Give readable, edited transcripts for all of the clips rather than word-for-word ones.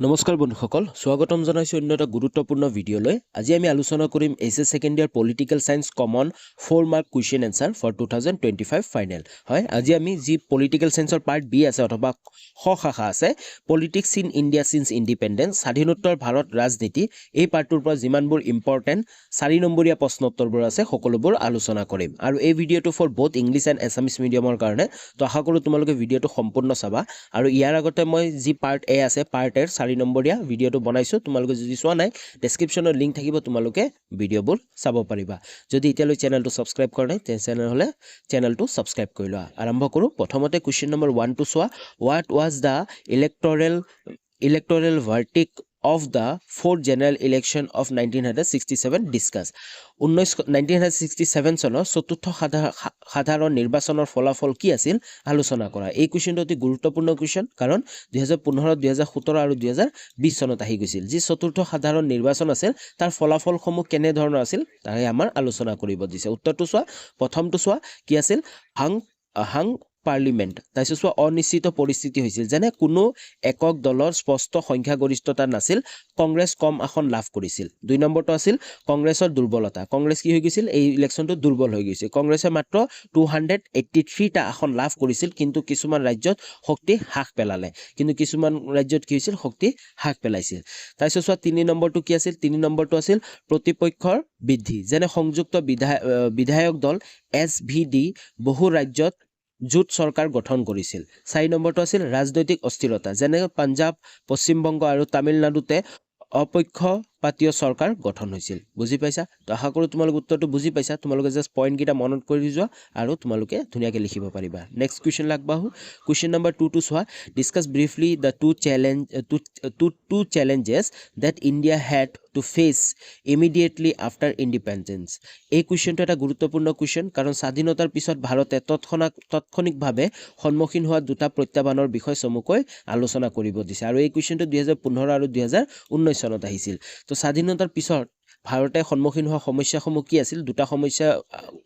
নমস্কাৰ বন্ধুসকল স্বাগতম জনাইছো অন্য এটা গুৰুত্বপূৰ্ণ ভিডিঅ'লৈ আজি আমি আলোচনা কৰিম HS second year political science common 4 mark question answer for 2025 final হয় আজি আমি যি পলিটিকেল সায়েন্সৰ পাৰ্ট বি আছে অথবা খ শাখা আছে politics in India since independence স্বাধীনোত্তৰ ভাৰত ৰাজনীতি এই পাৰ্টটোৰ পৰা যিমানবোৰ ইম্পৰ্টেন্ট 4 নম্বৰীয়া প্ৰশ্নোত্তৰবোৰ আছে সকলোবোৰ আলোচনা কৰিম আৰু এই ভিডিঅ'টো ফৰ বোথ ইংলিছ এণ্ড এছামিছ মিডিয়ামৰ কাৰণে তো আশা কৰোঁ তোমালোকে ভিডিঅ'টো সম্পূৰ্ণ চাবা আৰু ইয়াৰ আগতে মই যি পাৰ্ট এ আছে পাৰ্ট এৰ 4 নম্বৰীয়া ভিডিঅ'টো বনাইছো তোমালোকে যদি চোৱা নাই ডেসক্ৰিপচনৰ লিংক থাকিব তোমালোকে ভিডিঅ'বোৰ চাব পাৰিবা যদি এতিয়ালৈ চেনেলটো সাবস্ক্ৰাইব কৰা নাই তেনে চেনেল হলে চেনেলটো সাবস্ক্ৰাইব কৰি লোৱা আৰম্ভ কৰো প্ৰথমতে কোৱেশ্চন নম্বৰ 1 টো চোৱা what was the electoral verdict of the fourth general election of 1967 discussed 1967 চনৰ চতুৰ্থ সাধাৰণ নিৰ্বাচনৰ ফলাফল কি আছিল আলোচনা কৰা এই কোৱেশ্চনটো অতি গুৰুত্বপূৰ্ণ কোৱেশ্চন কাৰণ 2015 2017 আৰু 2020 চনত আহি গৈছিল যি চতুৰ্থ সাধাৰণ নিৰ্বাচন আছিল তাৰ ফলাফলসমূহ কেনে ধৰণৰ আছিল তাৰে আমাৰ আলোচনা কৰিব দিছে উত্তৰটো চোৱা প্ৰথমটো চোৱা কি আছিল হাং পাৰ্লিমেণ্ট তাৰপিছত চোৱা অনিশ্চিত পৰিস্থিতি হৈছিল যেনে কোনো একক দলৰ স্পষ্ট সংখ্যাগৰিষ্ঠতা নাছিল কংগ্ৰেছ কম আসন লাভ কৰিছিল দুই নম্বৰটো আছিল কংগ্ৰেছৰ দুৰ্বলতা কংগ্ৰেছ কি হৈ গৈছিল এই ইলেকশ্যনটো দুৰ্বল হৈ গৈছিল কংগ্ৰেছে মাত্ৰ 283 টা আসন লাভ কৰিছিল কিন্তু কিছুমান ৰাজ্যত শক্তি হ্ৰাস পেলালে কিন্তু কিছুমান ৰাজ্যত কি হৈছিল শক্তি হ্ৰাস পেলাইছিল তাৰপিছত চোৱা 3 নম্বৰটো কি আছিল 3 নম্বৰটো আছিল প্ৰতিপক্ষৰ বৃদ্ধি যেনে সংযুক্ত বিধায়ক দল SVD বহু ৰাজ্যত জোট চৰকাৰ গঠন কৰিছিল 4 নম্বৰটো আছিল ৰাজনৈতিক অস্থিৰতা যেনে পাঞ্জাব পশ্চিম বংগ আৰু তামিলনাডুতে অপক্ষপাতীয় চৰকাৰ গঠন হৈছিল বুজি পাইছা তো আশা কৰো তোমালোকে উত্তৰটো বুজি পাইছা তোমালোকে জাস্ট পইণ্ট কিটা মনত কৰি যোৱা আৰু তোমালোকে ধুনীয়াকৈ লিখিব পাৰিবা নেক্সট কোৱেশ্চন লাগবাহু কোৱেশ্চন নম্বৰ 2 টো চোৱা discuss briefly the two challenges that India had to face immediately after independence এই কোৱেশ্চনটো এটা গুৰুত্বপূৰ্ণ কোৱেশ্চন কাৰণ স্বাধীনতাৰ পিছত ভাৰতে তাৎক্ষণিকভাৱে সন্মুখীন হোৱা দুটা প্ৰত্যাহ্বানৰ বিষয় চমুকৈ আলোচনা কৰিব দিছে আৰু এই কোৱেশ্চনটো 2015 আৰু 2019 চনত আহিছিল তো স্বাধীনতাৰ পিছত ভাৰতে সন্মুখীন হোৱা সমস্যাসমূহ কি আছিল দুটা সমস্যা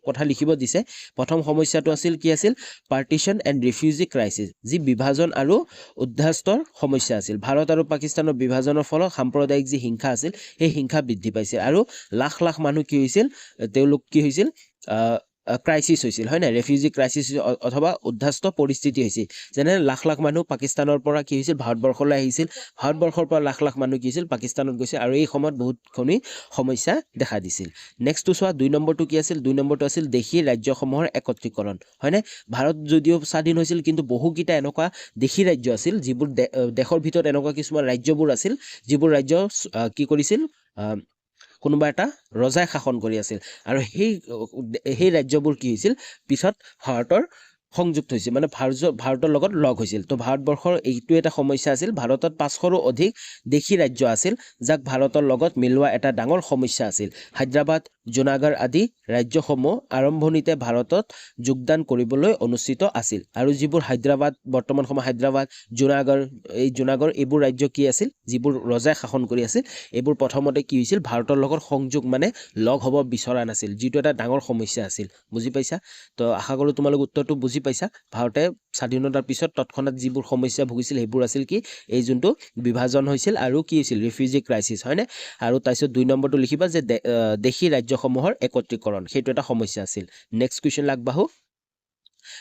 কথা লিখিব দিছে প্ৰথম সমস্যাটো আছিল কি আছিল পাৰ্টিশন এণ্ড ৰিফিউজি ক্ৰাইসিস যি বিভাজন আৰু উদ্ধাস্তৰ সমস্যা আছিল ভাৰত আৰু পাকিস্তানৰ বিভাজনৰ ফলত সাম্প্ৰদায়িক যি হিংসা আছিল সেই হিংসা বৃদ্ধি পাইছিল আৰু লাখ লাখ মানুহ কি হৈছিল তেওঁলোক কি হৈছিল ক্ৰাইসিস হৈছিল হয় না ৰেফিউজি ক্ৰাইসিস অথবা উদ্ধাস্ত পৰিস্থিতি হৈছিল যেনে লাখ লাখ মানুহ পাকিস্তানৰ পৰা কি হৈছিল ভাৰতবৰ্ষলৈ আহিছিল ভাৰতবৰ্ষৰ পৰা লাখ লাখ মানুহ কি হৈছিল পাকিস্তানত গৈছিল আৰু এই সময়ত বহুতখিনি সমস্যা দেখা দিছিল নেক্সটটো চোৱা 2 নম্বৰটো কি আছিল 2 নম্বৰটো আছিল দেশী ৰাজ্যসমূহৰ একত্ৰীকৰণ হয়নে ভাৰত যদিও স্বাধীন হৈছিল কিন্তু বহুকিটা এনেকুৱা দেশী ৰাজ্য আছিল যিবোৰ দেশৰ ভিতৰত এনেকুৱা কিছুমান ৰাজ্যবোৰ আছিল যিবোৰ ৰাজ্য কি কৰিছিল কোনোবা এটা ৰজাই শাসন কৰি আছিল আৰু সেই ৰাজ্যবোৰ কি হৈছিল পিছত ভাৰতৰ সংযুক্ত হৈছিল মানে ভাৰতৰ লগত লগ হৈছিল তো ভাৰতবৰ্ষৰ এইটো এটা সমস্যা আছিল ভাৰতত 500ৰো অধিক দেশী ৰাজ্য আছিল যাক ভাৰতৰ লগত মিলোৱা এটা ডাঙৰ সমস্যা আছিল হায়দৰাবাদ জুনাগড় আদি ৰাজ্যসমূহ আৰম্ভণিতে ভাৰতত যোগদান কৰিবলৈ অনুষ্ঠিত আছিল আৰু যিবোৰ হায়দৰাবাদ বৰ্তমান সময় হায়দৰাবাদ জুনাগড় এইবোৰ ৰাজ্য কি আছিল যিবোৰ ৰজাই শাসন কৰি আছিল এইবোৰ প্ৰথমতে কি হৈছিল ভাৰতৰ লগত সংযোগ মানে লগ হ'ব বিচৰা নাছিল যিটো এটা ডাঙৰ সমস্যা আছিল বুজি পাইছা তো আশা কৰো তোমালোক উত্তৰটো বুজি পাইছা ভাৰতে স্বাধীনতাৰ পিছত তৎক্ষণাত যিবোৰ সমস্যা ভুগিছিল সেইবোৰ আছিল কি এই যোনটো বিভাজন হৈছিল আৰু কি হৈছিল ৰিফিউজি ক্ৰাইসিস হয়নে আৰু তাৰপিছত 2 নম্বৰটো লিখিবা যে দেশী ৰাজ্যসমূহৰ একত্ৰীকৰণ সেইটো এটা সমস্যা আছিল নেক্সট কোৱেশ্চন লাগবাহু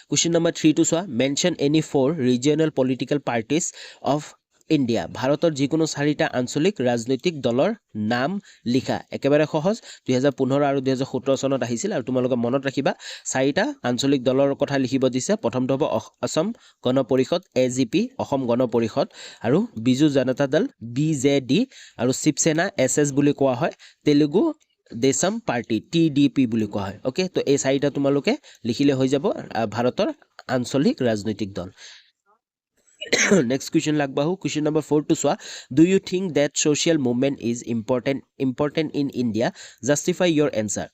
কোৱেশ্চন নম্বৰ 3 টো চোৱা mention any 4 regional political parties of India ভাৰতৰ যিকোনো 4টা আঞ্চলিক ৰাজনৈতিক দলৰ নাম লিখা একেবাৰে সহজ 2015 আৰু 2017 চনত আহিছিল আৰু তোমালোকে মনত ৰাখিবা 4টা আঞ্চলিক দলৰ কথা লিখিব দিছে প্ৰথমটো হ'ব অসম গণ পৰিষদ AGP অসম গণ পৰিষদ আৰু বিজু জনতা দল BJD আৰু শিৱসেনা SS বুলি কোৱা হয় তেলেগু দেশম পাৰ্টি TDP বুলি কোৱা হয় ওকে তো এই 4টা তোমালোকে লিখিলে হৈ যাব ভাৰতৰ আঞ্চলিক ৰাজনৈতিক দল next question লাগবাহু question number 4 to soa do you think that social movement is important in India justify your answer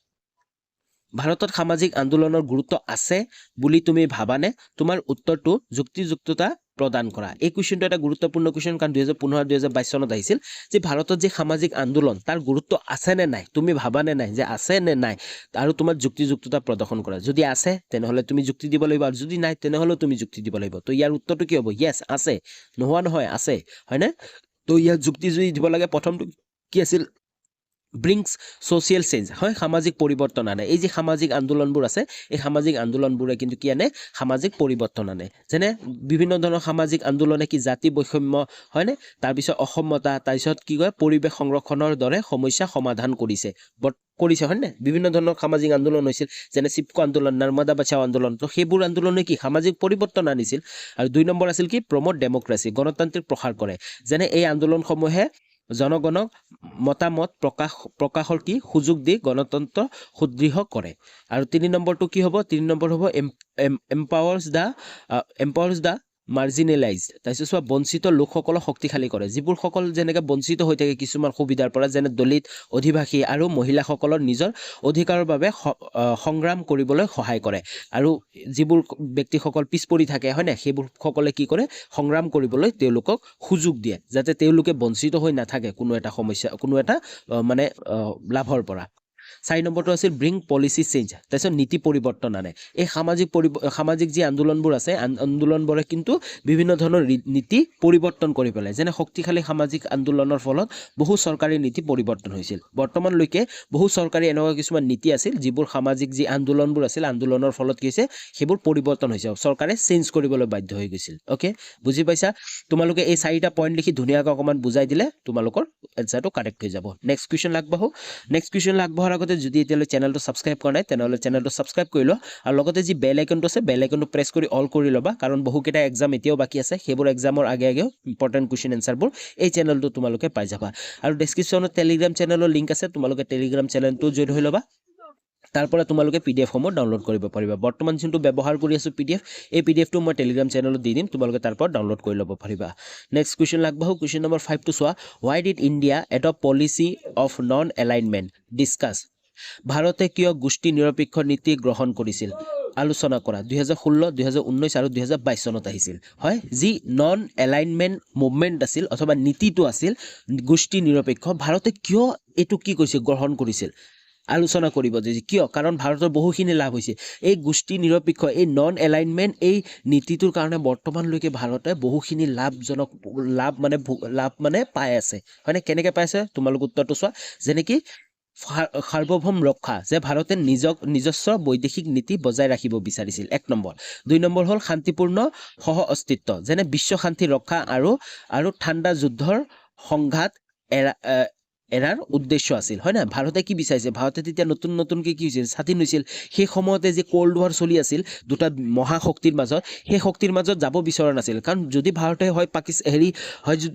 ভাৰতত সামাজিক আন্দোলনৰ গুৰুত্ব আছে বুলি তুমি ভাবানে তোমাৰ উত্তৰটো যুক্তিযুক্ততা প্ৰদান কৰা এই কোৱেশ্চনটো এটা গুৰুত্বপূৰ্ণ কোৱেশ্চন কাৰণ 2015 2022 চনত আহিছিল যে ভাৰতত যে সামাজিক আন্দোলন তাৰ গুৰুত্ব আছে নে নাই তুমি ভাবানে নাই যে আছে নে নাই আৰু তোমাৰ যুক্তিযুক্ততা প্ৰদৰ্শন কৰা যদি আছে তেনেহলে তুমি যুক্তি দিব লাগিব আৰু যদি নাই তেনেহলে তুমি যুক্তি দিব লাগিব তো ইয়াৰ উত্তৰটো কি হ'ব ইয়েস আছে নোহোৱা নহয় আছে হয়নে তো ইয়াৰ যুক্তি যদি দিব লাগে প্ৰথমটো কি আছিল ব্ৰিংছ ছ'চিয়েল চেঞ্জ হয় সামাজিক পৰিৱৰ্তন আনে এই যে সামাজিক আন্দোলনবোৰ আছে এই সামাজিক আন্দোলনবোৰে কিন্তু কি আনে সামাজিক পৰিৱৰ্তন আনে যেনে বিভিন্ন ধৰণৰ সামাজিক আন্দোলনে কি জাতি বৈষম্য হয়নে তাৰপিছত অসমতা তাৰপিছত কি কয় পৰিৱেশ সংৰক্ষণৰ দৰে সমস্যা সমাধান কৰিছে হয়নে বিভিন্ন ধৰণৰ সামাজিক আন্দোলন হৈছিল যেনে চিপকো আন্দোলন নৰ্মদা বাচাও আন্দোলন তো সেইবোৰ আন্দোলনে কি সামাজিক পৰিৱৰ্তন আনিছিল আৰু 2 নম্বৰ আছিল কি প্ৰমোট ডেমক্ৰেসি গণতান্ত্ৰিক প্ৰসাৰ কৰে যেনে এই আন্দোলনসমূহে জনগণক মতামত প্ৰকাশৰ কি সুযোগ দি গণতন্ত্ৰ সুদৃঢ় কৰে আৰু 3 নম্বৰটো কি হ'ব 3 নম্বৰ হ'ব এম্পাৱাৰ্ছ দা মাৰ্জিনেলাইজড তাৰপিছত চোৱা বঞ্চিত লোকসকলক শক্তিশালী কৰে যিবোৰ সকল যেনেকৈ বঞ্চিত হৈ থাকে কিছুমান সুবিধাৰ পৰা যেনে দলিত অধিবাসী আৰু মহিলাসকলৰ নিজৰ অধিকাৰৰ বাবে সংগ্ৰাম কৰিবলৈ সহায় কৰে আৰু যিবোৰ ব্যক্তিসকল পিছ পৰি থাকে হয় না সেইবোৰ সকলে কি কৰে সংগ্ৰাম কৰিবলৈ তেওঁলোকক সুযোগ দিয়ে যাতে তেওঁলোকে বঞ্চিত হৈ নাথাকে কোনো এটা সমস্যা কোনো এটা মানে লাভৰ পৰা 4 নম্বৰটো আছিল ব্ৰিং পলিচি চেঞ্জ তাৰপিছত নীতি পৰিৱৰ্তন আনে এই সামাজিক যি আন্দোলনবোৰ আছে আন্দোলনবোৰে কিন্তু বিভিন্ন ধৰণৰ নীতি পৰিৱৰ্তন কৰি পেলাই যেনে শক্তিশালী সামাজিক আন্দোলনৰ ফলত বহু চৰকাৰী নীতি পৰিৱৰ্তন হৈছিল বৰ্তমানলৈকে বহু চৰকাৰী এনেকুৱা কিছুমান নীতি আছিল যিবোৰ সামাজিক যি আন্দোলনবোৰ আছিল আন্দোলনৰ ফলত কি হৈছে সেইবোৰ পৰিৱৰ্তন হৈছে চৰকাৰে চেঞ্জ কৰিবলৈ বাধ্য হৈ গৈছিল ওকে বুজি পাইছা তোমালোকে এই 4টা পইণ্ট লিখি ধুনীয়াকৈ অকমান বুজাই দিলে তোমালোকৰ এনসাৰটো কাৰেক্ট হৈ যাব নেক্সট কোৱেশ্চন আগবঢ়াৰ আগতে যদি এতিয়ালৈ চেনেলটো সাবস্ক্ৰাইব কৰা নাই তেনেহলে চেনেলটো সাবস্ক্ৰাইব কৰি লোৱা আৰু লগতে যি বেল আইকনটো আছে বেল আইকনটো প্ৰেছ কৰি অল কৰি ল'বা কাৰণ বহুকেইটা এক্সাম এতিয়াও বাকি আছে সেইবোৰ এক্সামৰ আগে ইম্পৰ্টেণ্ট কুৱেশ্চন এনসাৰবোৰ এই চেনেলটো তোমালোকে পাই যাবা আৰু ডেছক্ৰিপশ্যনত টেলিগ্ৰাম চেনেলৰ লিংক আছে তোমালোকে টেলিগ্ৰাম চেনেলটো জয়েন হৈ ল'বা তাৰ পৰা তোমালোকে পিডিএফ সমূহ ডাউনলোড কৰিব পাৰিবা বৰ্তমান যোনটো ব্যৱহাৰ কৰি আছো পিডিএফ এই পিডিএফটো মই টেলিগ্ৰাম চেনেলত দি দিম তোমালোকে তাৰ পৰা ডাউনলোড কৰি ল'ব পাৰিবা নেক্সট কুৱেশ্চন আগবাঢ়ো কুৱেশ্চন নম্বৰ 5 টো চোৱা why did India adopt policy of non alignment discuss ভাৰতে কিয় গোষ্ঠী নিৰপেক্ষ নীতি গ্ৰহণ কৰিছিল আলোচনা কৰা 2016 2019 আৰু 2022 চনত আহিছিল হয় যি নন এলাইনমেন্ট মুভমেন্ট আছিল অথবা নীতিটো আছিল গোষ্ঠী নিৰপেক্ষ ভাৰতে কিয় এটো কি কৈছে গ্ৰহণ কৰিছিল আলোচনা কৰিব যে কিয় কাৰণ ভাৰতৰ বহুখিনি লাভ হৈছে এই গোষ্ঠী নিৰপেক্ষ এই নন এলাইনমেন্ট এই নীতিটোৰ কাৰণে বৰ্তমানলৈকে ভাৰতে বহুখিনি লাভ মানে পাই আছে হয়নে কেনেকৈ পাইছে তোমালোক উত্তৰটো চোৱা যেনে কি সাৰ্বভৌম ৰক্ষা যে ভাৰতে নিজস্ব বৈদেশিক নীতি বজাই ৰাখিব বিচাৰিছিল 1 নম্বৰ 2 নম্বৰ হ'ল শান্তিপূৰ্ণ সহ অস্তিত্ব যেনে বিশ্ব শান্তি ৰক্ষা আৰু ঠাণ্ডা যুদ্ধৰ সংঘাত এৰাৰ উদ্দেশ্য আছিল হয় না ভাৰতে কি বিচাৰিছে ভাৰতে তেতিয়া নতুনকৈ কি হৈছিল স্বাধীন হৈছিল সেই সময়তে যে কোল্ড ওয়াৰ চলি আছিল দুটা মহাশক্তিৰ মাজত সেই শক্তিৰ মাজত যাব বিচৰা নাছিল কাৰণ যদি ভাৰতে হয়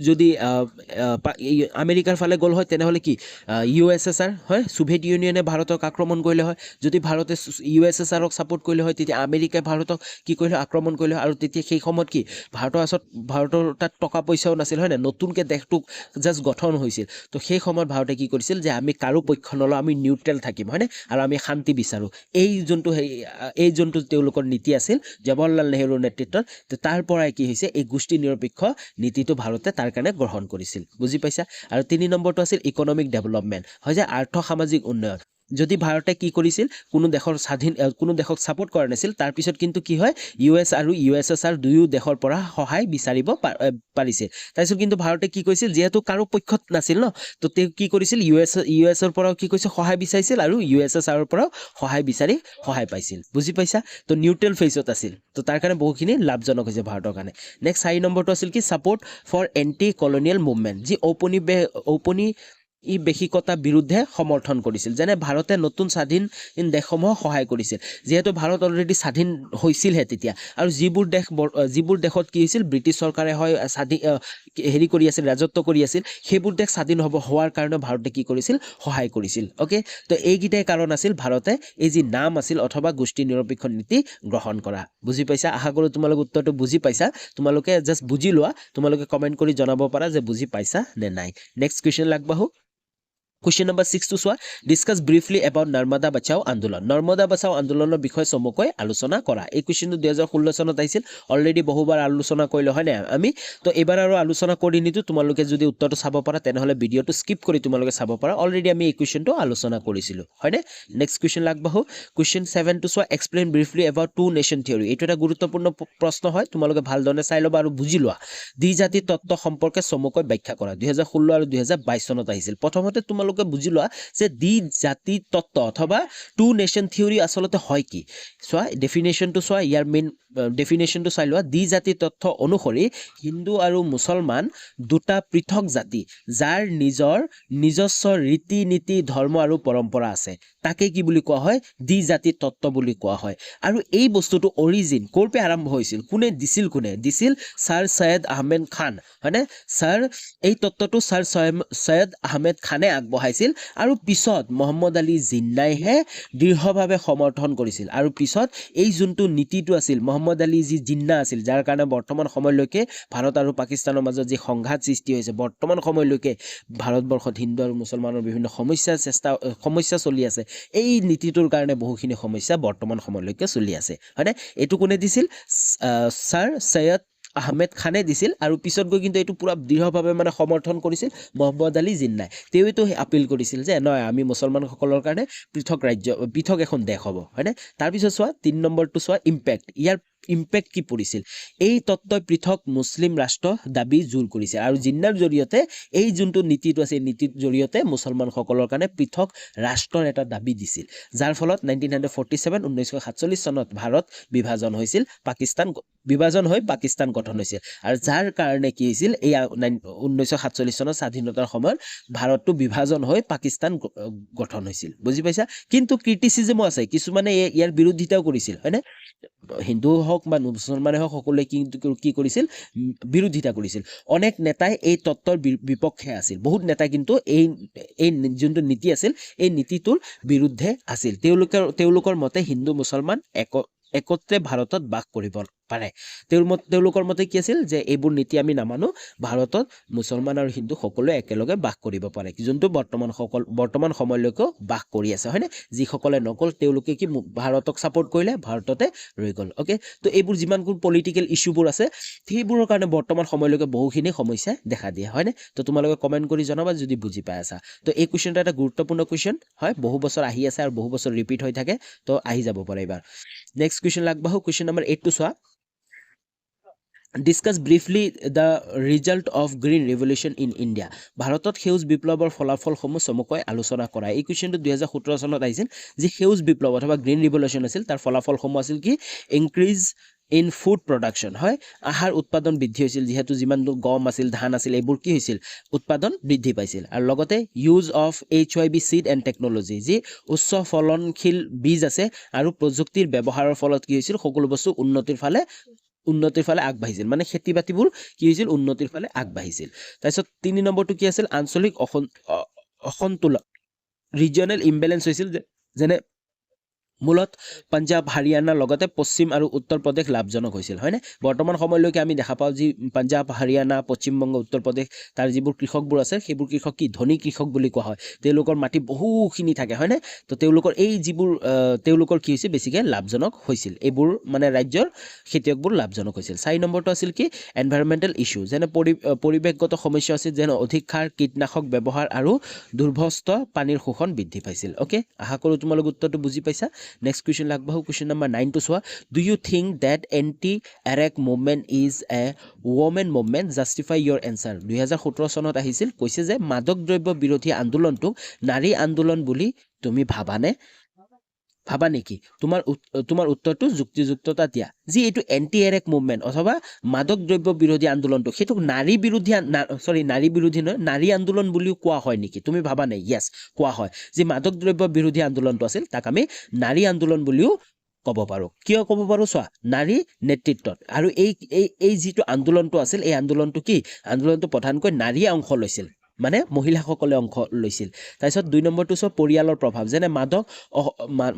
যদি আমেৰিকাৰ ফালে গ'ল হয় তেনেহলে কি USSR হয় সোভিয়েট ইউনিয়নে ভাৰতক আক্ৰমণ কৰিলে হয় যদি ভাৰতে USSRক সাপোৰ্ট কৰিলে হয় তেতিয়া আমেৰিকাই ভাৰতক কি কৰিলে আক্ৰমণ কৰিলে আৰু তেতিয়া সেই সময়ত কি ভাৰতৰ তাত টকা পইচাও নাছিল হয় না নতুনকৈ দেশটো জাস্ট গঠন হৈছিল তো সেই সময়ত ভাৰতে কি কৰিছিল যে আমি কাৰো পক্ষ নলওঁ আমি নিউট্ৰেল থাকিম হয়নে আৰু আমি শান্তি বিচাৰো এই যোনটো তেওঁলোকৰ নীতি আছিল জৱাহৰলাল নেহৰুৰ নেতৃত্বত তাৰ পৰাই কি হৈছে এই গোষ্ঠী নিৰপেক্ষ নীতিটো ভাৰতে তাৰ কাৰণে গ্ৰহণ কৰিছিল বুজি পাইছা আৰু 3 নম্বৰটো আছিল ইকনমিক ডেভেলপমেন্ট হয় যে আৰ্থ সামাজিক উন্নয়ন যদি ভাৰতে কি কৰিছিল কোনো দেশক সাপোৰ্ট কৰা নাছিল তাৰ পিছত কিন্তু কি হয় US আৰু USSR দুয়ো দেশৰ পৰা সহায় বিচাৰিব পাৰিছে তাৰপিছত কিন্তু ভাৰতে কি কৰিছিল যেহেতু কাৰো পক্ষত নাছিল ন তো তেওঁ কি কৰিছিল US ৰ পৰাও কি কৈছে সহায় বিচাৰিছিল আৰু USSR ৰ পৰাও সহায় বিচাৰি সহায় পাইছিল বুজি পাইছা তো নিউট্ৰেল ফেজত আছিল তো তাৰ কাৰণে বহুখিনি লাভজনক হৈছে ভাৰতৰ কাৰণে নেক্সট 4 নম্বৰটো আছিল কি support for anti colonial movement যি ঔপনিবেশিকতা বিৰুদ্ধে সমৰ্থন কৰিছিল যেনে ভাৰতে নতুন স্বাধীন দেশসমূহক সহায় কৰিছিল যেহেতু ভাৰত অলৰেডি স্বাধীন হৈছিলহে তেতিয়া আৰু যিবোৰ দেশত কি হৈছিল ব্ৰিটিছ চৰকাৰে হয় কৰি আছিল ৰাজত্ব কৰি আছিল সেইবোৰ দেশ স্বাধীন হোৱাৰ কাৰণে ভাৰতে কি কৰিছিল সহায় কৰিছিল ওকে তো এইকেইটাই কাৰণ আছিল ভাৰতে এই যি নাম আছিল অথবা গোষ্ঠী নিৰপেক্ষ নীতি গ্ৰহণ কৰা বুজি পাইছা আশা কৰোঁ তোমালোক উত্তৰটো বুজি পাইছা তোমালোকে জাস্ট বুজি লোৱা তোমালোকে কমেন্ট কৰি জনাব পাৰা যে বুজি পাইছা নে নাই নেক্সট কুৱেশ্চন আগবাঢ়ো কুৱেশ্যন নম্বৰ 6 টো চোৱা ডিছকাছ ব্ৰিফলি এবাউট নৰ্মদা বাচাও আন্দোলন নৰ্মদা বাচাও আন্দোলনৰ বিষয়ে চমুকৈ আলোচনা কৰা এই কুৱেশ্যনটো 2016 চনত আহিছিল অলৰেডি বহুবাৰ আলোচনা কৰিলো হয় নাই আমি তো এবাৰ আৰু আলোচনা কৰি নিদিওঁ তোমালোকে যদি উত্তৰটো চাব পাৰা তেনেহ'লে ভিডিঅ'টো স্কিপ কৰি তোমালোকে চাব পাৰা অলৰেডি আমি এই কুৱেশ্যনটো আলোচনা কৰিছিলোঁ হয়নে নেক্সট কুৱেশ্যন আগবাঢ়ো কুৱেশ্যন 7 টো চোৱা explain briefly about two nation theory এইটো এটা গুৰুত্বপূৰ্ণ প্ৰশ্ন হয় তোমালোকে ভালদৰে চাই ল'বা আৰু বুজি লোৱা দ্বিজাতি তত্ত্ব সম্পৰ্কে চমুকৈ ব্যাখ্যা কৰা 2016 আৰু 2022 চনত আহিছিল প্ৰথমতে তোমালোকে বুজি লোৱা যে দ্বিজাতি তত্ত্ব অথবা টু নেশ্যন থিয়ৰী আচলতে হয় কি চোৱা ডেফিনেশ্যনটো চোৱা ইয়াৰ মেইন ডেফিনেশ্যনটো চাই লোৱা দ্বিজাতি তত্ত্ব অনুসৰি হিন্দু আৰু মুছলমান দুটা পৃথক জাতি যাৰ নিজৰ নিজস্ব ৰীতি নীতি ধৰ্ম আৰু পৰম্পৰা আছে তাকে কি বুলি কোৱা হয় দ্বিজাতি তত্ত্ব বুলি কোৱা হয় আৰু এই বস্তুটো অৰিজিন ক'ৰ পৰা আৰম্ভ হৈছিল কোনে দিছিল ছাৰ সৈয়দ আহমেদ খান হয়নে ছাৰ এই তত্ত্বটো ছাৰ সৈয়দ আহমেদ খানে আগবঢ়াইছিল আৰু পিছত মহম্মদ আলী জিন্নাইহে দৃঢ়ভাৱে সমৰ্থন কৰিছিল আৰু পিছত এই যোনটো নীতিটো আছিল মহম্মদ আলী যি জিন্না আছিল যাৰ কাৰণে বৰ্তমান সময়লৈকে ভাৰত আৰু পাকিস্তানৰ মাজত যি সংঘাত সৃষ্টি হৈছে বৰ্তমান সময়লৈকে ভাৰতবৰ্ষত হিন্দু আৰু মুছলমানৰ বিভিন্ন সমস্যা চলি আছে এই নীতিটোৰ কাৰণে বহুখিনি সমস্যা বৰ্তমান সময়লৈকে চলি আছে হয়নে এইটো কোনে দিছিল ছাৰ সৈয়দ আহমেদ খানে দিছিল আৰু পিছত গৈ কিন্তু এইটো পুৰা দৃঢ়ভাৱে মানে সমৰ্থন কৰিছিল মহম্মদ আলী জিন্নাই তেওঁতো আপিল কৰিছিল যে নহয় আমি মুছলমানসকলৰ কাৰণে পৃথক এখন দেশ হ'ব হয়নে তাৰপিছত চোৱা 3 নম্বৰটো চোৱা ইম্পেক্ট ইয়াৰ ইম্পেক্ট কি পৰিছিল এই তত্ত্বই পৃথক মুছলিম ৰাষ্ট্ৰ দাবী জোৰ কৰিছে আৰু জিন্নাৰ জৰিয়তে এই যোনটো নীতিটো আছে এই নীতিৰ জৰিয়তে মুছলমানসকলৰ কাৰণে পৃথক ৰাষ্ট্ৰৰ এটা দাবী দিছিল যাৰ ফলত 1947 চনত ভাৰত বিভাজন হৈছিল বিভাজন হৈ পাকিস্তান গঠন হৈছিল আৰু যাৰ কাৰণে কি হৈছিল এই 1947 চনৰ স্বাধীনতাৰ সময়ত ভাৰতটো বিভাজন হৈ পাকিস্তান গঠন হৈছিল বুজি পাইছা কিন্তু ক্ৰিটিচিজমো আছে কিছুমানে ইয়াৰ বিৰোধিতাও কৰিছিল হয়নে হিন্দু হওক বা মুছলমানে হওক সকলোৱে কিন্তু কি কৰিছিল বিৰোধিতা কৰিছিল অনেক নেতাই এই তত্ত্বৰ বিপক্ষে আছিল বহুত নেতা কিন্তু এই যোনটো নীতি আছিল এই নীতিটোৰ বিৰুদ্ধে আছিল তেওঁলোকৰ মতে হিন্দু মুছলমান একত্ৰে ভাৰতত বাস কৰিব পাৰে তেওঁলোকৰ মতে কি আছিল যে এইবোৰ নীতি আমি নামানো ভাৰতত মুছলমান আৰু হিন্দু সকলোৱে একেলগে বাস কৰিব পাৰে যোনটো বৰ্তমান সময়লৈকে বাস কৰি আছে হয়নে যিসকলে নকল তেওঁলোকে কি ভাৰতক ছাপোৰ্ট কৰিলে ভাৰততে ৰৈ গ'ল ওকে তো এইবোৰ যিমানবোৰ পলিটিকেল ইস্যুবোৰ আছে সেইবোৰৰ কাৰণে বৰ্তমান সময়লৈকে বহুখিনি সমস্যা দেখা দিয়ে হয়নে তো তোমালোকে কমেণ্ট কৰি জনাবা যদি বুজি পাই আছা তো এই কুৱেশ্যনটো এটা গুৰুত্বপূৰ্ণ কুৱেশ্যন হয় বহু বছৰ আহি আছে আৰু বহু বছৰ ৰিপিট হৈ থাকে তো আহি যাব পাৰে এবাৰ নেক্সট কুৱেশ্যন আগবাঢ়ো কুৱেশ্যন নম্বৰ 8 টো চোৱা discuss briefly the result of green revolution in India ভাৰতত সেউজ বিপ্লৱৰ ফলাফলসমূহ চমুকৈ আলোচনা কৰা এই কুৱেশ্যনটো 2017 চনত আহিছিল যি সেউজ বিপ্লৱ অথবা গ্ৰীণ ৰিভলিউশ্যন আছিল তাৰ ফলাফলসমূহ আছিল কি ইনক্ৰিজ ইন ফুড প্ৰডাকশ্যন হয় আহাৰ উৎপাদন বৃদ্ধি হৈছিল যিহেতু যিমান গম আছিল ধান আছিল এইবোৰ কি হৈছিল উৎপাদন বৃদ্ধি পাইছিল আৰু লগতে use of HYB seed and technology যি উচ্চ ফলনশীল বীজ আছে আৰু প্ৰযুক্তিৰ ব্যৱহাৰৰ ফলত কি হৈছিল সকলো বস্তু উন্নতিৰ ফালে আগবাঢ়িছিল মানে খেতি বাতিবোৰ কি হৈছিল উন্নতিৰ ফালে আগবাঢ়িছিল তাৰপিছত 3 নম্বৰটো কি আছিল আঞ্চলিক অসন্তুলন ৰিজিয়নেল ইমবেলেঞ্চ হৈছিল যেনে মূলত পাঞ্জাব হাৰিয়ানাৰ লগতে পশ্চিম আৰু উত্তৰ প্ৰদেশ লাভজনক হৈছিল হয়নে বৰ্তমান সময়লৈকে আমি দেখা পাওঁ যি পাঞ্জাব হাৰিয়ানা পশ্চিমবংগ উত্তৰ প্ৰদেশ তাৰ যিবোৰ কৃষকবোৰ আছে সেইবোৰ কৃষক কি ধনী কৃষক বুলি কোৱা হয় তেওঁলোকৰ মাটি বহুখিনি থাকে হয়নে তো তেওঁলোকৰ এই যিবোৰ তেওঁলোকৰ কি হৈছে বেছিকৈ লাভজনক হৈছিল এইবোৰ মানে ৰাজ্যৰ খেতিয়কবোৰ লাভজনক হৈছিল 4 নম্বৰটো আছিল কি এনভাইৰনমেণ্টেল ইস্যু যেনে পৰিৱেশগত সমস্যা আছিল যেনে অধিক সাৰ কীটনাশক ব্যৱহাৰ আৰু দুৰ্ভস্ত পানীৰ শোষণ বৃদ্ধি পাইছিল ওকে আশা কৰোঁ তোমালোক উত্তৰটো বুজি পাইছা Next question লাগবাহু question number 9 to চোৱা do you think that anti-Iraq movement is a women movement justify your answer 2017 চনত আহিছিল কৈছে যে মাদক দ্ৰব্য বিৰোধী আন্দোলনটোক নাৰী আন্দোলন বুলি তুমি ভাবা নেকি তোমাৰ উত্তৰটো যুক্তিযুক্ততা দিয়া যি এইটো এন্টি এৰেক মুভমেন্ট অথবা মাদক দ্ৰব্য বিৰোধী আন্দোলনটো সেইটো নাৰী বিৰোধী নহয় নাৰী আন্দোলন বুলিও কোৱা হয় নেকি তুমি ভাবা নাই ইয়েছ কোৱা হয় যি মাদক দ্ৰব্য বিৰোধী আন্দোলনটো আছিল তাক আমি নাৰী আন্দোলন বুলিও ক'ব পাৰো কিয় ক'ব পাৰো চোৱা নাৰী নেতৃত্বত আৰু এই যিটো আন্দোলনটো আছিল এই আন্দোলনটো প্ৰধানকৈ নাৰীয়ে অংশ লৈছিল মানে মহিলাসকলে অংশ লৈছিল তাৰপিছত 2 নম্বৰটো চোৱা পৰিয়ালৰ প্ৰভাৱ যেনে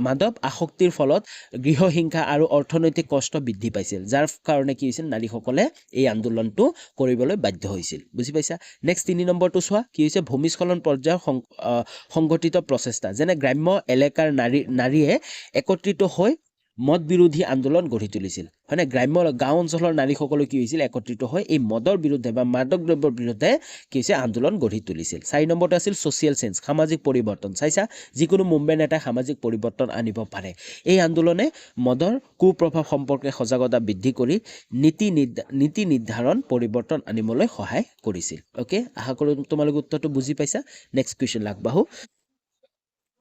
মাদক আসক্তিৰ ফলত গৃহহিংসা আৰু অৰ্থনৈতিক কষ্ট বৃদ্ধি পাইছিল যাৰ কাৰণে কি হৈছিল নাৰীসকলে এই আন্দোলনটো কৰিবলৈ বাধ্য হৈছিল বুজি পাইছা নেক্সট 3 নম্বৰটো চোৱা কি হৈছে ভূমিস্খলন পৰ্যায়ৰ সংগঠিত প্ৰচেষ্টা যেনে গ্ৰাম্য এলেকাৰ নাৰীয়ে একত্ৰিত হৈ মদ বিৰোধী আন্দোলন গঢ়ি তুলিছিল হয়নে গ্ৰাম্য গাঁও অঞ্চলৰ নাৰীসকলে কি হৈছিল একত্ৰিত হৈ এই মদৰ বিৰুদ্ধে বা মাদক দ্ৰব্যৰ বিৰুদ্ধে কি হৈছে আন্দোলন গঢ়ি তুলিছিল 4 নম্বৰটো আছিল ছ'চিয়েল চেঞ্জ সামাজিক পৰিৱৰ্তন চাইছা যিকোনো মুভমেণ্ট এটা সামাজিক পৰিৱৰ্তন আনিব পাৰে এই আন্দোলনে মদৰ কুপ্ৰভাৱ সম্পৰ্কে সজাগতা বৃদ্ধি কৰি নীতি নিৰ্ধাৰণ পৰিৱৰ্তন আনিবলৈ সহায় কৰিছিল ওকে আশা কৰোঁ তোমালোকে উত্তৰটো বুজি পাইছা next question লাগবাহু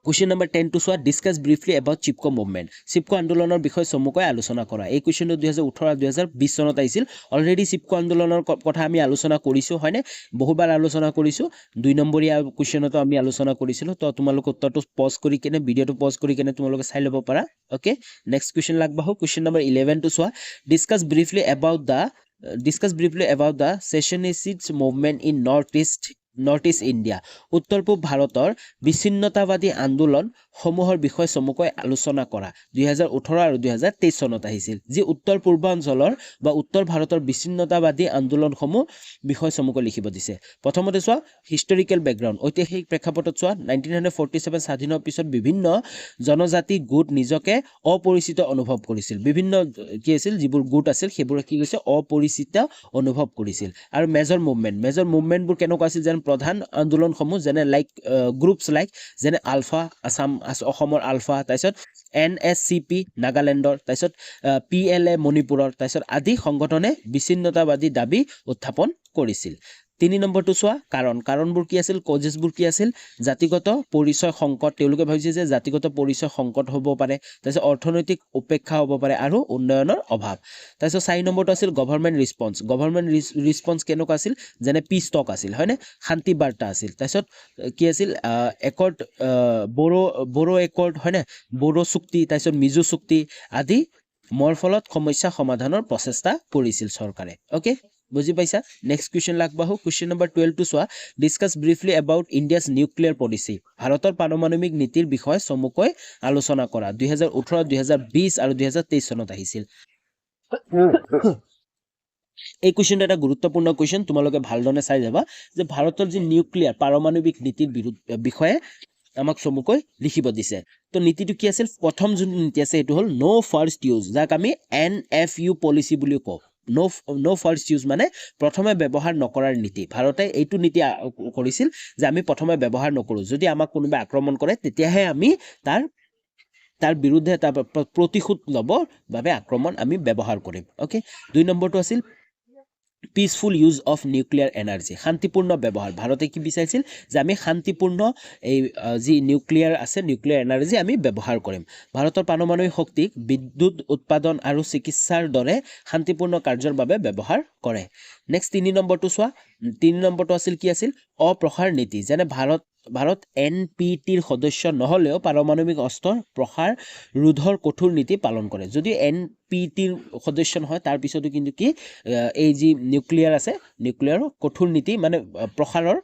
Question number 10 to soa discuss briefly about Chipko movement. Chipko আন্দোলনৰ বিষয়ে চমুকৈ আলোচনা কৰা। এই কুৱেশ্যনটো 2018 আৰু 2020 চনত আহিছিল। অলৰেডি চিপকো আন্দোলনৰ কথা আমি আলোচনা কৰিছো হয়নে? বহুবাৰ আলোচনা কৰিছো। 2 নম্বৰীয়া কুৱেশ্যনতো আমি আলোচনা কৰিছিলো। তো তোমালোক উত্তৰটো পজ কৰি কেনে ভিডিওটো পজ কৰি কেনে তোমালোকে চাই ল'ব পাৰা। ওকে নেক্সট কুৱেশ্যন লাগবাহু question number 11 to soa discuss briefly about the secessionist movement in north east India উত্তৰ পূব ভাৰতৰ বিচ্ছিন্নতাবাদী আন্দোলন সমূহৰ বিষয়ে চমুকৈ আলোচনা কৰা 2018 আৰু 2023 চনত আহিছিল যি উত্তৰ পূৰ্বাঞ্চলৰ বা উত্তৰ ভাৰতৰ বিচ্ছিন্নতাবাদী আন্দোলনসমূহ বিষয় চমুকৈ লিখিব দিছে প্ৰথমতে চোৱা হিষ্টৰিকেল বেকগ্ৰাউণ্ড ঐতিহাসিক প্ৰেক্ষাপটত চোৱা 1947 স্বাধীনৰ পিছত বিভিন্ন জনজাতি গোট নিজকে অপৰিচিত অনুভৱ কৰিছিল বিভিন্ন কি আছিল যিবোৰ গোট আছিল সেইবোৰ কি কৈছে অপৰিচিত অনুভৱ কৰিছিল আৰু মেজৰ মুভমেণ্টবোৰ কেনেকুৱা আছিল যেন প্ৰধান আন্দোলনসমূহ যেনে লাইক গ্ৰুপছ লাইক যেনে আলফা অসমৰ আলফা তাৰপিছত NSCP নাগালেণ্ডৰ তাৰপিছত PLA মণিপুৰৰ তাৰপিছত আদি সংগঠনে বিচ্ছিন্নতাবাদী দাবী উত্থাপন কৰিছিল 3 নম্বৰটো চোৱা কাৰণবোৰ কি আছিল কজেছবোৰ কি আছিল জাতিগত পৰিচয় সংকট তেওঁলোকে ভাবিছে যে জাতিগত পৰিচয় সংকট হ'ব পাৰে তাৰপিছত অৰ্থনৈতিক উপেক্ষা হ'ব পাৰে আৰু উন্নয়নৰ অভাৱ তাৰপিছত 4 নম্বৰটো আছিল গভৰ্ণমেণ্ট ৰিছপন্স কেনেকুৱা আছিল যেনে পিছ টক আছিল হয়নে শান্তি বাৰ্তা আছিল তাৰপিছত কি আছিল একৰ্ড বড়ো একৰ্ড হয়নে বড়ো চুক্তি তাৰপিছত মিজো চুক্তি আদি মোৰ ফলত সমস্যা সমাধানৰ প্ৰচেষ্টা কৰিছিল চৰকাৰে ওকে বুজি পাইছা নেক্সট কুৱেশ্যন লাগবাহু কুৱেশ্যন নম্বৰ 12 টু চোৱা discuss briefly about India's nuclear policy ভাৰতৰ পাৰমাণৱিক নীতিৰ বিষয়ে চমুকৈ আলোচনা কৰা 2018 2020 আৰু 2023 চনত আহিছিল এই কুৱেশ্যনটো এটা গুৰুত্বপূৰ্ণ কুৱেশ্যন তোমালোকে ভালদৰে চাই যাবা যে ভাৰতৰ যি নিউক্লিয়াৰ পাৰমাণৱিক নীতিৰ বিষয়ে আমাক চমুকৈ লিখিব দিছে তো নীতিটো কি আছিল প্ৰথম যোনটো নীতি আছে এইটো হ'ল নো ফাৰ্ষ্ট ইউজ যাক আমি NFU পলিচি বুলি কওঁ নো ফাৰ্ষ্ট ইউজ মানে প্ৰথমে ব্যৱহাৰ নকৰাৰ নীতি ভাৰতে এইটো নীতি কৰিছিল যে আমি প্ৰথমে ব্যৱহাৰ নকৰো যদি আমাক কোনোবা আক্ৰমণ কৰে তেতিয়াহে আমি তাৰ বিৰুদ্ধে তাৰ প্ৰতিশোধ ল'বৰ বাবে আক্ৰমণ আমি ব্যৱহাৰ কৰিম ওকে 2 নম্বৰটো আছিল peaceful use of nuclear energy শান্তিপূৰ্ণ ব্যৱহাৰ ভাৰতে কি বিচাৰিছিল যে আমি শান্তিপূৰ্ণ এই যি নিউক্লিয়াৰ আছে নিউক্লিয়াৰ এনাৰ্জি আমি ব্যৱহাৰ কৰিম ভাৰতৰ পাৰমাণৱিক শক্তিক বিদ্যুৎ উৎপাদন আৰু চিকিৎসাৰ দৰে শান্তিপূৰ্ণ কাৰ্যৰ বাবে ব্যৱহাৰ কৰে নেক্সট 3 নম্বৰটো চোৱা 3 নম্বৰটো আছিল কি আছিল অপ্ৰসাৰ নীতি যেনে ভাৰত NPTৰ সদস্য নহলেও পাৰমাণৱিক অস্ত্ৰৰ প্ৰসাৰ ৰোধৰ কঠোৰ নীতি পালন কৰে যদি NPTৰ সদস্য নহয় তাৰ পিছতো কিন্তু কি এই যি নিউক্লিয়াৰ আছে নিউক্লিয়াৰৰ কঠোৰ নীতি মানে প্ৰসাৰৰ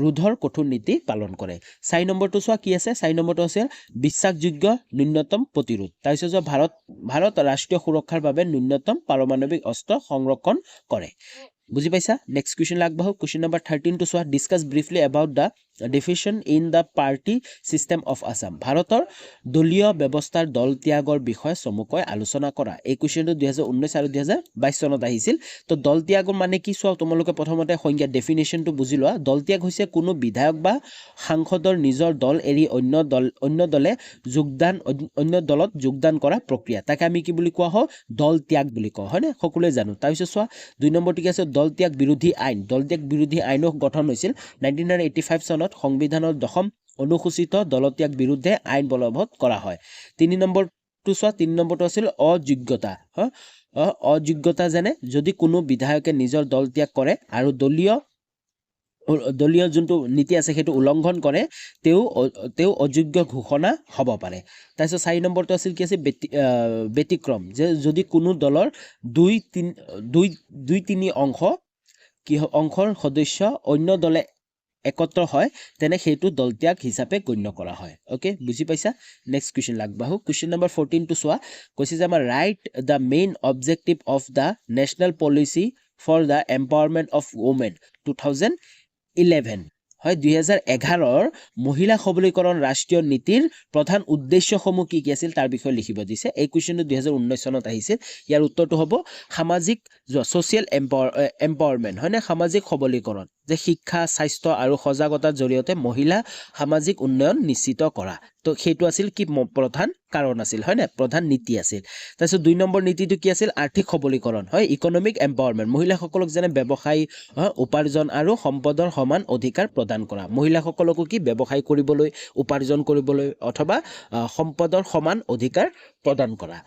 ৰোধৰ কঠোৰ নীতি পালন কৰে 4 নম্বৰটো চোৱা কি আছে 4 নম্বৰটো আছে বিশ্বাসযোগ্য ন্যূনতম প্ৰতিৰোধ তাৰপিছত ভাৰত ৰাষ্ট্ৰীয় সুৰক্ষাৰ বাবে ন্যূনতম পাৰমাণৱিক অস্ত্ৰ সংৰক্ষণ কৰে বুজি পাইছা নেক্সট কুৱেশ্যন লাগবাহু কুৱেশ্যন নম্বৰ 13 টু চোৱা discuss briefly about the defection in the party system of Assam ভাৰতৰ দলীয় ব্যৱস্থাৰ দল ত্যাগৰ বিষয়ে চমুকৈ আলোচনা কৰা এই কুৱেশ্যনটো 2019 আৰু 2022 চনত আহিছিল তো দল ত্যাগৰ মানে কি চোৱা তোমালোকে প্ৰথমতে সংজ্ঞা ডেফিনেশ্যনটো বুজি লোৱা দল ত্যাগ হৈছে কোনো বিধায়ক বা সাংসদৰ নিজৰ দল এৰি অন্য দলত যোগদান কৰা প্ৰক্ৰিয়া তাকে আমি কি বুলি কোৱা হয় দল ত্যাগ বুলি কোৱা হয় না সকলোৱে জানো তাৰপিছত চোৱা 2 নম্বৰটো কি আছে দল ত্যাগ বিৰোধী আইনো গঠন হৈছিল 1985 চনত সংবিধানৰ 10ম অনুসূচিত দলত্যাগ বিৰুদ্ধে আইন বলবৎ কৰা হয় 3 নম্বৰটো চোৱা 3 নম্বৰটো আছিল অযোগ্যতা যেনে যদি কোনো বিধায়কে নিজৰ দল ত্যাগ কৰে আৰু দলীয় যোনটো নীতি আছে সেইটো উলংঘন কৰে তেওঁ অযোগ্য ঘোষণা হ'ব পাৰে তাৰপিছত 4 নম্বৰটো আছিল কি আছে ব্যতিক্ৰম যে যদি কোনো দলৰ 2-3 অংশৰ সদস্য অন্য দলে একত্ৰ হয় তেনে সেইটো দলত্যাগ হিচাপে গণ্য কৰা হয় ওকে বুজি পাইছা নেক্সট কুৱেশ্যন লাগবাহু কুৱেশ্যন নম্বৰ 14 টো চোৱা কৈছে যে আমাৰ write the main objective of the national policy for the empowerment of women 2011 হয় 2011ৰ মহিলা সবলীকৰণ ৰাষ্ট্ৰীয় নীতিৰ প্ৰধান উদ্দেশ্যসমূহ কি কি আছিল তাৰ বিষয়ে লিখিব দিছে এই কুৱেশ্যনটো 2019 চনত আহিছিল ইয়াৰ উত্তৰটো হ'ব সামাজিক সোশ্যাল এম্পাৱাৰমেণ্ট হয় নে সামাজিক সবলীকৰণ যে শিক্ষা স্বাস্থ্য আৰু সজাগতাৰ জৰিয়তে মহিলা সামাজিক উন্নয়ন নিশ্চিত কৰা তো সেইটো আছিল কি প্ৰধান কাৰণ আছিল হয় না প্ৰধান নীতি আছিল তাৰপিছত 2 নম্বৰ নীতিটো কি আছিল আৰ্থিক সবলীকৰণ হয় ইকনমিক এম্পাৱাৰমেণ্ট মহিলাসকলক যেনে ব্যৱসায় উপাৰ্জন আৰু সম্পদৰ সমান অধিকাৰ প্ৰদান কৰা মহিলাসকলকো কি ব্যৱসায় কৰিবলৈ উপাৰ্জন কৰিবলৈ অথবা সম্পদৰ সমান অধিকাৰ প্ৰদান কৰা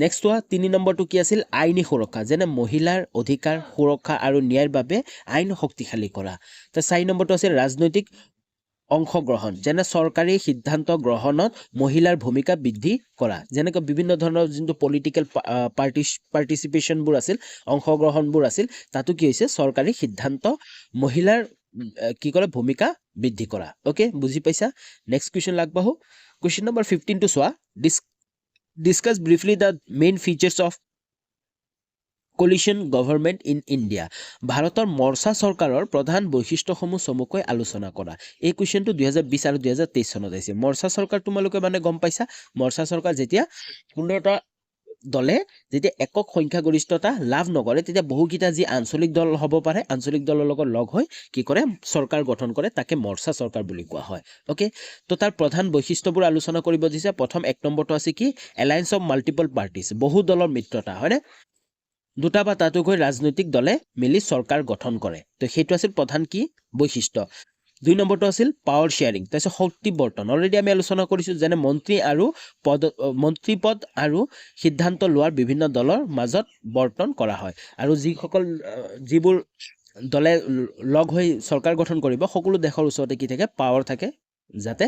নেক্সট 3 নম্বৰটো কি আছিল আইনী সুৰক্ষা যেনে মহিলাৰ অধিকাৰ সুৰক্ষা আৰু ন্যায়ৰ বাবে আইন শক্তিশালী কৰা তো 4 নম্বৰটো আছিল ৰাজনৈতিক অংশগ্ৰহণ যেনে চৰকাৰী সিদ্ধান্ত গ্ৰহণত মহিলাৰ ভূমিকা বৃদ্ধি কৰা যেনেকৈ বিভিন্ন ধৰণৰ যোনটো পলিটিকেল পাৰ্টিচিপেশ্যনবোৰ আছিল অংশগ্ৰহণবোৰ আছিল তাতো কি হৈছে চৰকাৰী সিদ্ধান্ত মহিলাৰ কি কৰে ভূমিকা বৃদ্ধি কৰা ওকে বুজি পাইছা নেক্সট কুৱেশ্যন লাগবাহু কুৱেশ্যন নম্বৰ 15 টো চোৱা discuss briefly the main features of coalition government in India ভাৰতৰ মৰ্চা চৰকাৰৰ প্ৰধান বৈশিষ্ট্যসমূহ চমুকৈ আলোচনা কৰা এই কুৱেশ্যনটো 2020 আৰু 2023 চনত আহিছে মৰ্চা চৰকাৰ তোমালোকে মানে গম পাইছা মৰ্চা চৰকাৰ যেতিয়া 15টা দলে যেতিয়া একক সংখ্যাগৰিষ্ঠতা লাভ নকৰে তেতিয়া বহুকিটা যি আঞ্চলিক দল হ'ব পাৰে আঞ্চলিক দলৰ লগত লগ হৈ কি কৰে চৰকাৰ গঠন কৰে তাকে মৰ্চা চৰকাৰ বুলি কোৱা হয় ওকে তো তাৰ প্ৰধান বৈশিষ্ট্যবোৰ আলোচনা কৰিব দিছে প্ৰথম এক নম্বৰটো আছে কি এলায়েন্স অফ মাল্টিপল পাৰ্টিজ বহু দলৰ মিত্ৰতা হয়নে দুটা বা তাতোকৈ ৰাজনৈতিক দলে মিলি চৰকাৰ গঠন কৰে তো সেইটো আছিল প্ৰধান কি বৈশিষ্ট্য 2 নম্বৰটো আছিল পাৱাৰ শেয়াৰিং তাৰপিছত শক্তি বৰ্তন অলৰেডি আমি আলোচনা কৰিছোঁ যেনে মন্ত্ৰী পদ আৰু সিদ্ধান্ত লোৱাৰ বিভিন্ন দলৰ মাজত বৰ্তন কৰা হয় আৰু যিবোৰ দলে লগ হৈ চৰকাৰ গঠন কৰিব সকলো দেশৰ ওচৰতে কি থাকে পাৱাৰ থাকে যাতে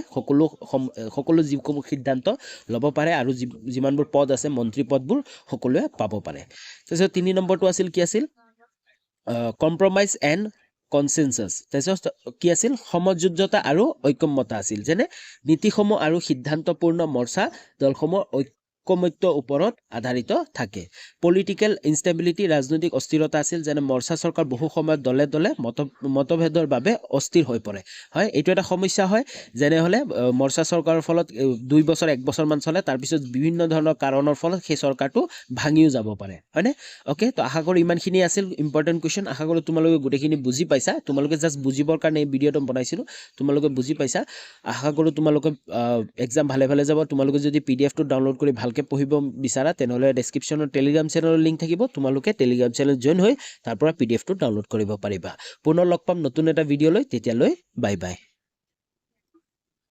সকলো যিসমূহ সিদ্ধান্ত ল'ব পাৰে আৰু যিমানবোৰ পদ আছে মন্ত্ৰী পদবোৰ সকলোৱে পাব পাৰে তাৰপিছত 3 নম্বৰটো আছিল কি আছিল কম্প্ৰমাইজ এণ্ড কনসেনসাস তাৰপিছত কি আছিল সমঝোতা আৰু ঐকমত্যতা আছিল যেনে নীতিসমূহ আৰু সিদ্ধান্তপূৰ্ণ মৰ্চা দলসমূহ ঐকমত্যৰ ওপৰত আধাৰিত থাকে পলিটিক্যাল ইনষ্টেবিলিটি ৰাজনৈতিক অস্থিৰতা আছিল যেনে মৰ্চা চৰকাৰ বহু সময়ত দলে দলে মতভেদৰ বাবে অস্থিৰ হৈ পৰে হয় এইটো এটা সমস্যা হয় যেনে হলে মৰ্চা চৰকাৰৰ ফলত 2 বছৰ 1 বছৰ মান চলে তাৰ পিছত বিভিন্ন ধৰণৰ কাৰণৰ ফলত সেই চৰকাৰটো ভাঙিও যাব পাৰে হয়নে ওকে তো আশা কৰো ইমানখিনি আছিল ইম্পৰ্টেন্ট কোৱেশ্চন আশা কৰো তোমালোকে গোটেইখিনি বুজি পাইছা তোমালোকে জাস্ট বুজিবৰ কাৰণে এই ভিডিঅটো বনাইছিলো তোমালোকে বুজি পাইছা আশা কৰো তোমালোকে এক্সাম ভালে ভালে যাব তোমালোকে যদি পিডিএফ টো ডাউনলোড কৰি ভালকে পঢ়িব বিচাৰা তেনেহলে ডেসক্ৰিপচনত টেলিগ্ৰাম চেনেলৰ লিংক থাকিব তোমালোকে টেলিগ্ৰাম চেনেল জয়েন হৈ তাৰ পৰা পিডিএফ টো ডাউনলোড কৰিব পাৰিবা পুনৰ লগ পাম নতুন এটা ভিডিঅ লৈ তেতিয়ালৈ বাই বাই